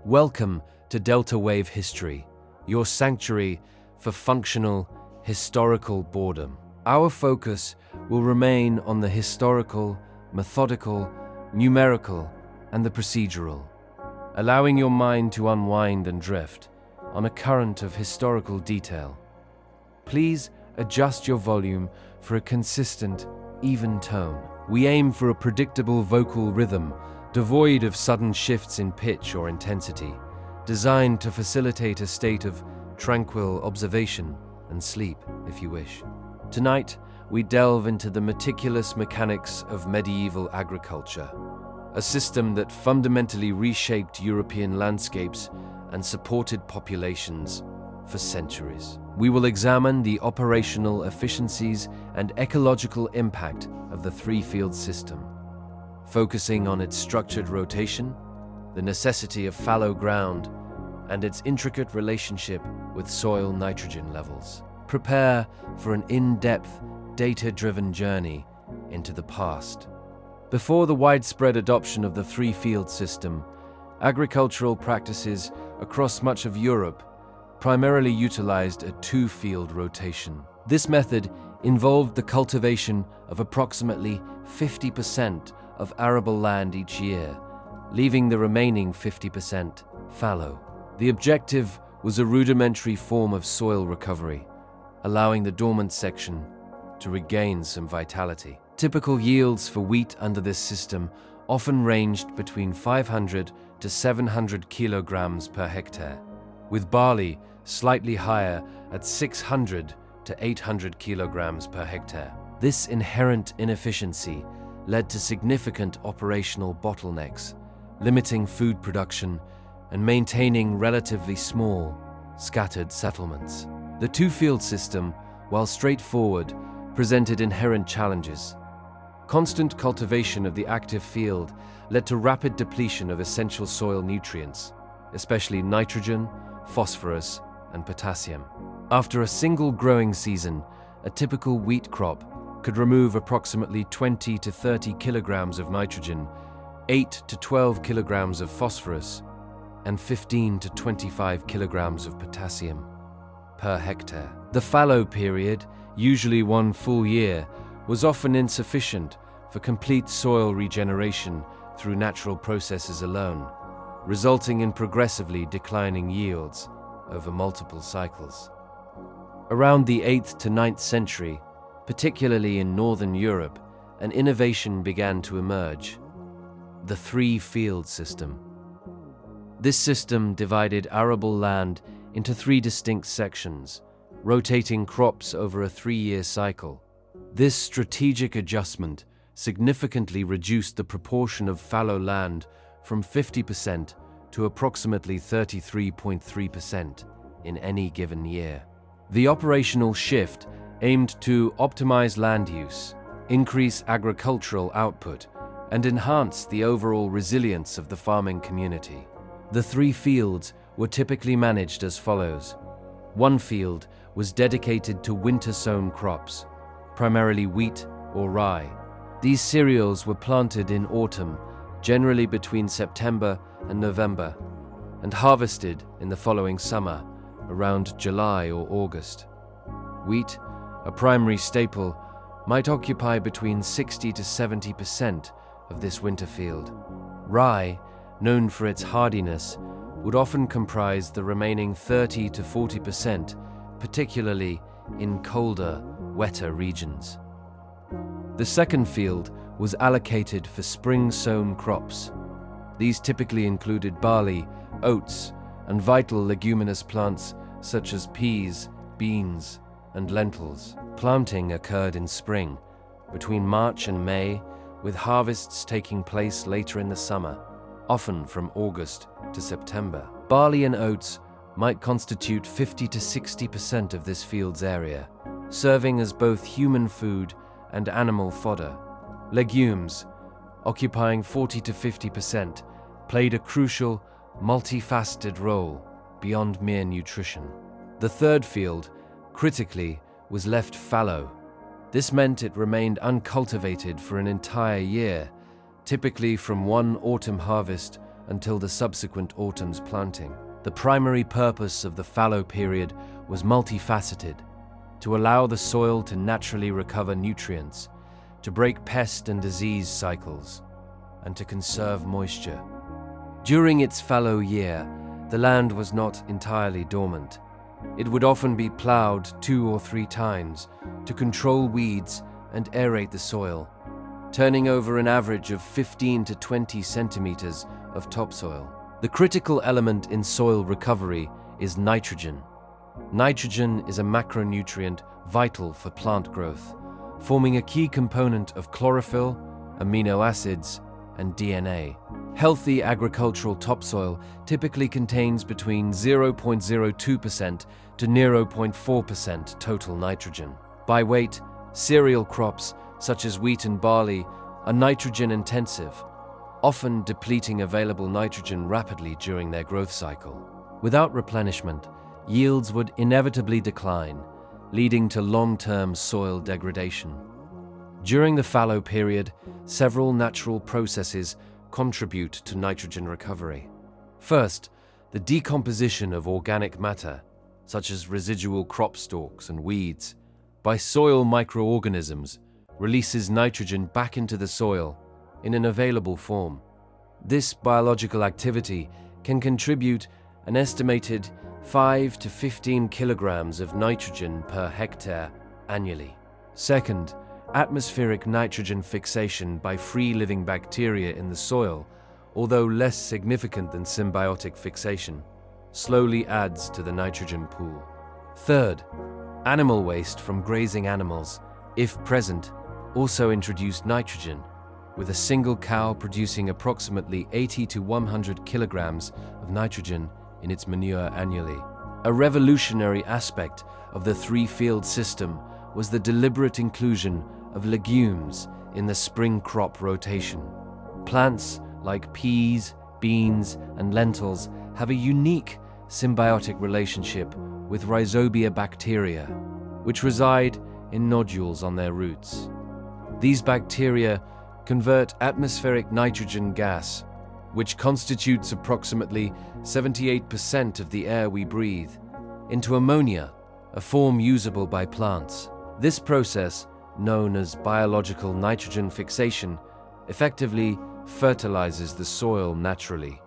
Welcome to Delta Wave History, your sanctuary for functional, historical boredom. Our focus will remain on the historical, methodical, numerical, and the procedural, allowing your mind to unwind and drift on a current of historical detail. Please adjust your volume for a consistent, even tone. We aim for a predictable vocal rhythm, devoid of sudden shifts in pitch or intensity, designed to facilitate a state of tranquil observation and sleep, if you wish. Tonight, we delve into the meticulous mechanics of medieval agriculture, a system that fundamentally reshaped European landscapes and supported populations for centuries. We will examine the operational efficiencies and ecological impact of the three-field system, focusing on its structured rotation, the necessity of fallow ground, and its intricate relationship with soil nitrogen levels. Prepare for an in-depth, data-driven journey into the past. Before the widespread adoption of the three-field system, agricultural practices across much of Europe primarily utilized a two-field rotation. This method involved the cultivation of approximately 50% of arable land each year, leaving the remaining 50% fallow. The objective was a rudimentary form of soil recovery, allowing the dormant section to regain some vitality. Typical yields for wheat under this system often ranged between 500 to 700 kilograms per hectare, with barley slightly higher at 600 to 800 kilograms per hectare. This inherent inefficiency led to significant operational bottlenecks, limiting food production and maintaining relatively small, scattered settlements. The two-field system, while straightforward, presented inherent challenges. Constant cultivation of the active field led to rapid depletion of essential soil nutrients, especially nitrogen, phosphorus, and potassium. After a single growing season, a typical wheat crop could remove approximately 20 to 30 kilograms of nitrogen, 8 to 12 kilograms of phosphorus, and 15 to 25 kilograms of potassium per hectare. The fallow period, usually one full year, was often insufficient for complete soil regeneration through natural processes alone, resulting in progressively declining yields over multiple cycles. Around the 8th to 9th century, particularly in Northern Europe, an innovation began to emerge: the three-field system. This system divided arable land into three distinct sections, rotating crops over a 3-year cycle. This strategic adjustment significantly reduced the proportion of fallow land from 50% to approximately 33.3% in any given year. The operational shift aimed to optimize land use, increase agricultural output, and enhance the overall resilience of the farming community. The three fields were typically managed as follows. One field was dedicated to winter-sown crops, primarily wheat or rye. These cereals were planted in autumn, generally between September and November, and harvested in the following summer, around July or August. Wheat, a primary staple, might occupy between 60 to 70% of this winter field. Rye, known for its hardiness, would often comprise the remaining 30 to 40%, particularly in colder, wetter regions. The second field was allocated for spring-sown crops. These typically included barley, oats, and vital leguminous plants such as peas, beans, and lentils. Planting occurred in spring, between March and May, with harvests taking place later in the summer, often from August to September. Barley and oats might constitute 50 to 60% of this field's area, serving as both human food and animal fodder. Legumes, occupying 40 to 50%, played a crucial, multifaceted role beyond mere nutrition. The third field, critically, was left fallow. This meant it remained uncultivated for an entire year, typically from one autumn harvest until the subsequent autumn's planting. The primary purpose of the fallow period was multifaceted: to allow the soil to naturally recover nutrients, to break pest and disease cycles, and to conserve moisture. During its fallow year, the land was not entirely dormant. It would often be plowed 2 or 3 times to control weeds and aerate the soil, turning over an average of 15 to 20 centimeters of topsoil. The critical element in soil recovery is nitrogen. Nitrogen is a macronutrient vital for plant growth, forming a key component of chlorophyll, amino acids, and DNA. Healthy agricultural topsoil typically contains between 0.02% to 0.4% total nitrogen. By weight, cereal crops such as wheat and barley are nitrogen-intensive, often depleting available nitrogen rapidly during their growth cycle. Without replenishment, yields would inevitably decline, leading to long-term soil degradation. During the fallow period, several natural processes contribute to nitrogen recovery. First, the decomposition of organic matter, such as residual crop stalks and weeds, by soil microorganisms, releases nitrogen back into the soil in an available form. This biological activity can contribute an estimated 5 to 15 kilograms of nitrogen per hectare annually. Second, atmospheric nitrogen fixation by free-living bacteria in the soil, although less significant than symbiotic fixation, slowly adds to the nitrogen pool. Third, animal waste from grazing animals, if present, also introduce nitrogen, with a single cow producing approximately 80 to 100 kilograms of nitrogen in its manure annually. A revolutionary aspect of the 3-field system was the deliberate inclusion of legumes in the spring crop rotation. Plants like peas, beans, and lentils have a unique symbiotic relationship with rhizobia bacteria, which reside in nodules on their roots. These bacteria convert atmospheric nitrogen gas, which constitutes approximately 78% of the air we breathe, into ammonia, a form usable by plants. This process, known as biological nitrogen fixation, effectively fertilizes the soil naturally.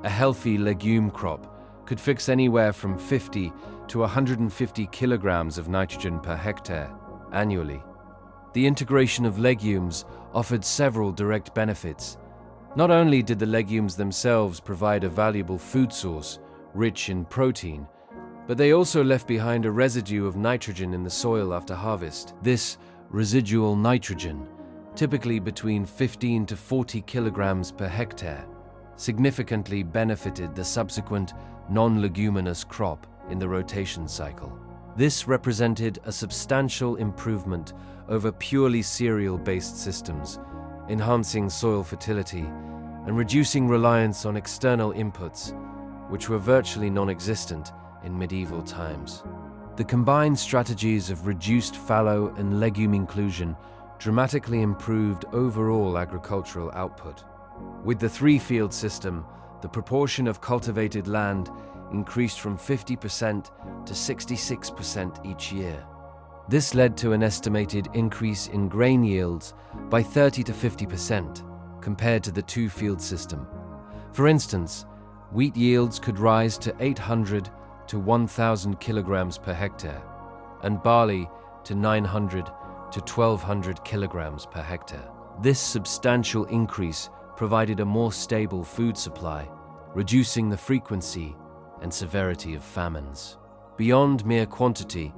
A healthy legume crop could fix anywhere from 50 to 150 kilograms of nitrogen per hectare annually. The integration of legumes offered several direct benefits. Not only did the legumes themselves provide a valuable food source, rich in protein, but they also left behind a residue of nitrogen in the soil after harvest. This residual nitrogen, typically between 15 to 40 kilograms per hectare, significantly benefited the subsequent non-leguminous crop in the rotation cycle. This represented a substantial improvement over purely cereal-based systems, enhancing soil fertility and reducing reliance on external inputs, which were virtually non-existent in medieval times. The combined strategies of reduced fallow and legume inclusion dramatically improved overall agricultural output. With the 3-field system, the proportion of cultivated land increased from 50% to 66% each year. This led to an estimated increase in grain yields by 30 to 50% compared to the 2-field system. For instance, wheat yields could rise to 800 to 1,000 kilograms per hectare, and barley to 900 to 1,200 kilograms per hectare. This substantial increase provided a more stable food supply, reducing the frequency and severity of famines. Beyond mere quantity,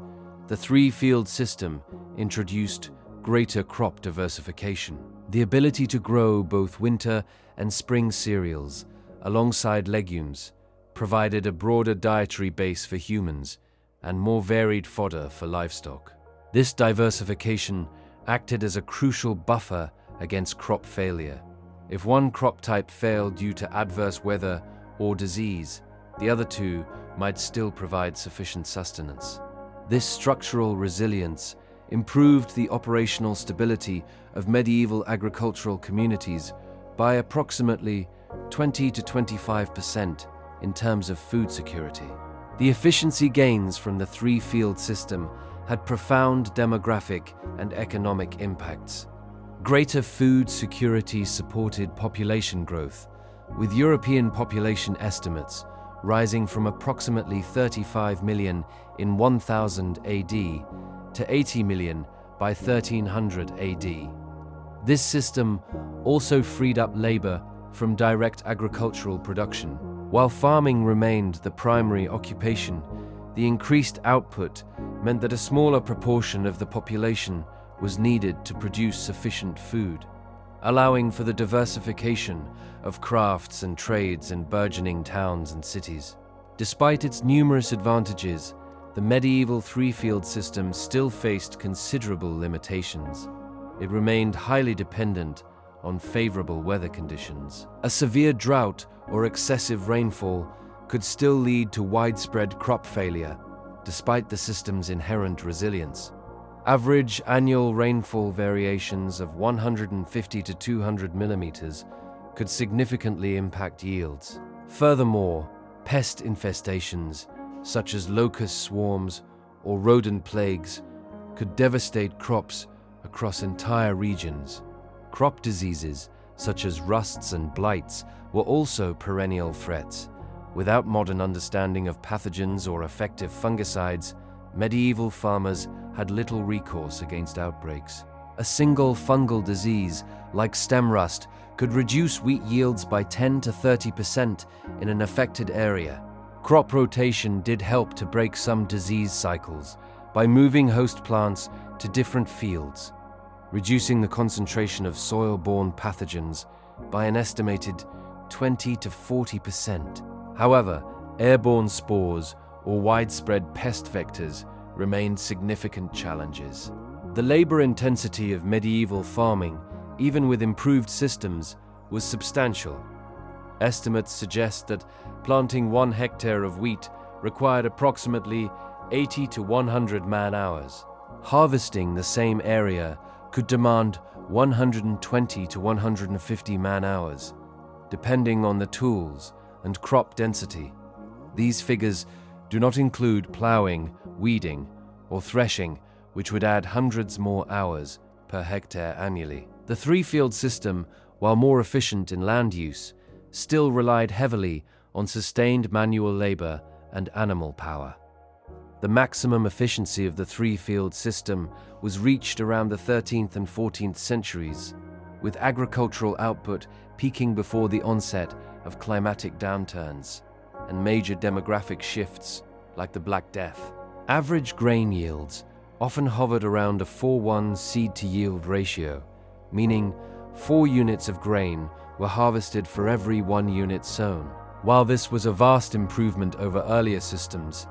the 3-field system introduced greater crop diversification. The ability to grow both winter and spring cereals alongside legumes provided a broader dietary base for humans and more varied fodder for livestock. This diversification acted as a crucial buffer against crop failure. If one crop type failed due to adverse weather or disease, the other 2 might still provide sufficient sustenance. This structural resilience improved the operational stability of medieval agricultural communities by approximately 20 to 25% in terms of food security. The efficiency gains from the three-field system had profound demographic and economic impacts. Greater food security supported population growth, with European population estimates rising from approximately 35 million in 1000 AD to 80 million by 1300 AD. This system also freed up labor from direct agricultural production. While farming remained the primary occupation, the increased output meant that a smaller proportion of the population was needed to produce sufficient food, allowing for the diversification of crafts and trades in burgeoning towns and cities. Despite its numerous advantages, the medieval three-field system still faced considerable limitations. It remained highly dependent on favorable weather conditions. A severe drought or excessive rainfall could still lead to widespread crop failure, despite the system's inherent resilience. Average annual rainfall variations of 150 to 200 millimeters could significantly impact yields. Furthermore, pest infestations, such as locust swarms or rodent plagues, could devastate crops across entire regions. Crop diseases, such as rusts and blights, were also perennial threats. Without modern understanding of pathogens or effective fungicides, medieval farmers had little recourse against outbreaks. A single fungal disease, like stem rust, could reduce wheat yields by 10 to 30% in an affected area. Crop rotation did help to break some disease cycles by moving host plants to different fields, reducing the concentration of soil-borne pathogens by an estimated 20 to 40%. However, airborne spores or widespread pest vectors remained significant challenges. The labor intensity of medieval farming, even with improved systems, was substantial. Estimates suggest that planting 1 hectare of wheat required approximately 80 to 100 man-hours. Harvesting the same area could demand 120 to 150 man-hours, depending on the tools and crop density. These figures do not include plowing, weeding, or threshing, which would add hundreds more hours per hectare annually. The three-field system, while more efficient in land use, still relied heavily on sustained manual labor and animal power. The maximum efficiency of the three-field system was reached around the 13th and 14th centuries, with agricultural output peaking before the onset of climatic downturns and major demographic shifts like the Black Death. Average grain yields often hovered around a 4:1 seed-to-yield ratio, meaning 4 units of grain were harvested for every 1 unit sown. While this was a vast improvement over earlier systems,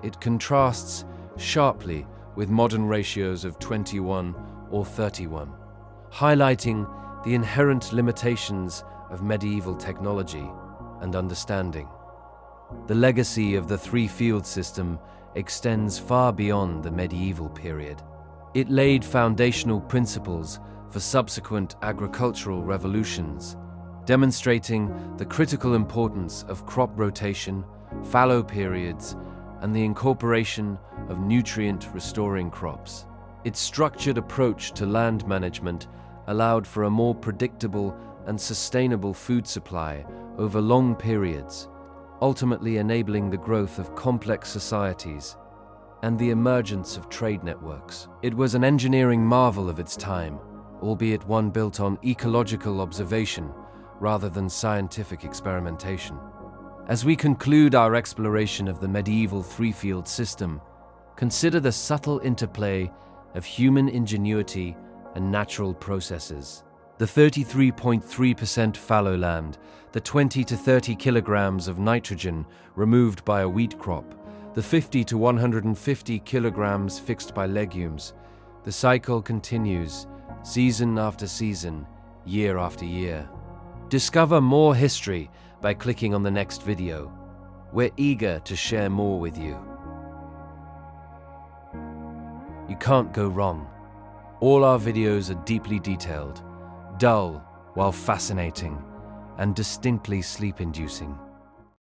it contrasts sharply with modern ratios of 21 or 31, highlighting the inherent limitations of medieval technology and understanding. The legacy of the three-field system extends far beyond the medieval period. It laid foundational principles for subsequent agricultural revolutions, demonstrating the critical importance of crop rotation, fallow periods, and the incorporation of nutrient-restoring crops. Its structured approach to land management allowed for a more predictable and sustainable food supply over long periods, ultimately enabling the growth of complex societies and the emergence of trade networks. It was an engineering marvel of its time, albeit one built on ecological observation rather than scientific experimentation. As we conclude our exploration of the medieval three-field system, consider the subtle interplay of human ingenuity and natural processes. The 33.3% fallow land, the 20 to 30 kilograms of nitrogen removed by a wheat crop, the 50 to 150 kilograms fixed by legumes. The cycle continues, season after season, year after year. Discover more history by clicking on the next video. We're eager to share more with you. You can't go wrong. All our videos are deeply detailed, dull while fascinating, and distinctly sleep-inducing.